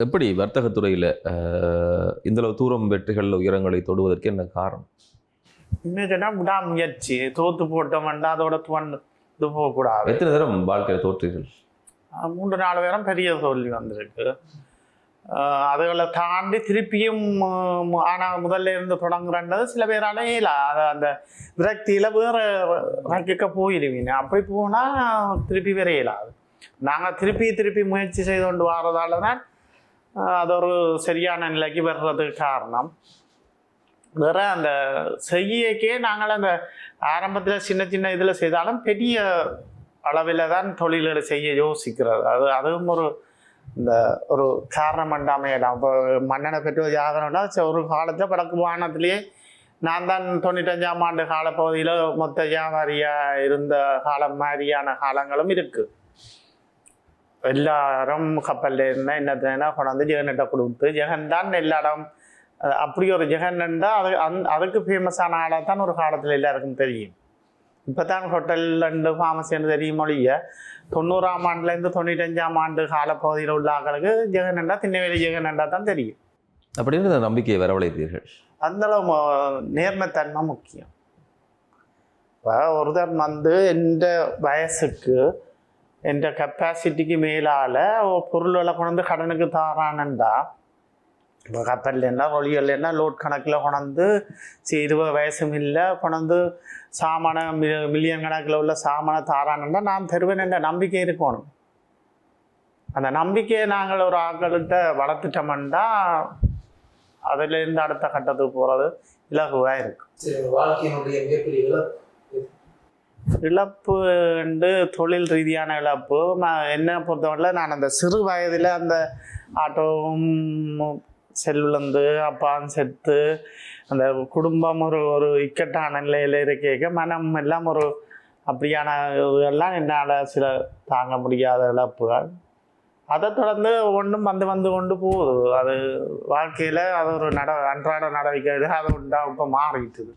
எப்படி வர்த்தகத் துறையில இந்த அளவு தூரம் வெற்றிகள் உயரங்களை தொடுவதற்கு என்ன காரணம்? இன்னும் சொன்னா விடாமுயற்சி. தோத்து போட்டோம்னா அதோட இது போகக்கூடாது. எத்தனை தரம் வாழ்க்கையில தோற்றீர்கள்? 3-4 பேரும் பெரிய தோல்வி வந்திருக்கு. அதுகளை தாண்டி திருப்பியும் ஆனால் முதல்ல இருந்து தொடங்குறன்றது சில பேரால இயலாது. அந்த விரக்தியில் வேறு ரக்கிக்க போயிடுவீங்க. அப்படி போனால் திருப்பி வேற இயலாது. நாங்கள் திருப்பி முயற்சி செய்து கொண்டு வர்றதால தான் அது ஒரு சரியான நிலைக்கு வர்றதுக்கு காரணம். வேற அந்த செய்யக்கே நாங்கள் அந்த ஆரம்பத்தில் சின்ன இதில் செய்தாலும் பெரிய அளவில் தான் தொழில்களை செய்ய யோசிக்கிறது. அதுவும் இந்த ஒரு காரணம் அமையலாம். இப்போ மன்னனை பெற்று ஆகணும்னா ஒரு காலத்தில் வடக்கு வானத்திலேயே நான் தான் 95ஆம் ஆண்டு காலப்பகுதியில் மொத்த வியாபாரியாக இருந்த காலம் மாதிரியான காலங்களும் இருக்குது. எல்லாரும் கப்பலில் இருந்தால் என்னதுன்னா கொண்டாந்து ஜெகன்கிட்ட கொடுத்து ஜெகன் தான் எல்லா இடம் அப்படி ஒரு ஜெகன் இருந்தால் அதுக்கு ஃபேமஸான ஆளாக தான் ஒரு காலத்தில் எல்லாருக்கும் தெரியும். இப்போ தான் ஹோட்டல் ரெண்டு ஃபார்மசின்னு தெரியும் மொழிய 90ஆம் ஆண்டுலேருந்து 95ஆம் ஆண்டு காலப்பகுதியில் உள்ள ஆக்களுக்கு ஜெகனண்டா திண்ணவேலி ஜெகனண்டா தான் தெரியும். அப்படின்னு அந்த நம்பிக்கையை வரவழைத்தீர்கள். அந்தளவு நேர்மைத்தன்மை முக்கியம். இப்போ ஒருத்தர் எந்த வயசுக்கு எந்த கெப்பாசிட்டிக்கு மேலால் பொருள்களை கொண்டு கடனுக்கு தாரானண்டா, இப்போ கப்பல்லேன்னா ரொலியல்லேன்னா லோட் கணக்கில் கொண்டு 20 வயசும் இல்லை கொண்டு சாமான மில்லியன் கணக்கில் உள்ள சாமானை தாரானண்டா நான் தருவேன் என்ற நம்பிக்கை இருக்கணும். அந்த நம்பிக்கையை நாங்கள் ஒரு ஆட்கள்கிட்ட வளர்த்துட்டோம்னா அதுலேருந்து அடுத்த கட்டத்துக்கு போகிறது இலகுவாக இருக்கும். வாழ்க்கையினுடைய இழப்பு தொழில் ரீதியான இழப்பு என்ன பொறுத்தவரை நான் அந்த சிறு வயதில் அந்த ஆட்டோவும் செல்லுலந்து அப்பாவும் செத்து அந்த குடும்பம் ஒரு இக்கட்டான நிலையில் இருக்க மனம் எல்லாம் அப்படியான இதெல்லாம் என்னால் சில தாங்க முடியாத இழப்புகள். அதை தொடர்ந்து ஒன்றும் வந்து கொண்டு போகுது. அது வாழ்க்கையில் அது ஒரு அன்றாட நடவடிக்கை அது உண்டா இப்போ மாறிட்டுது.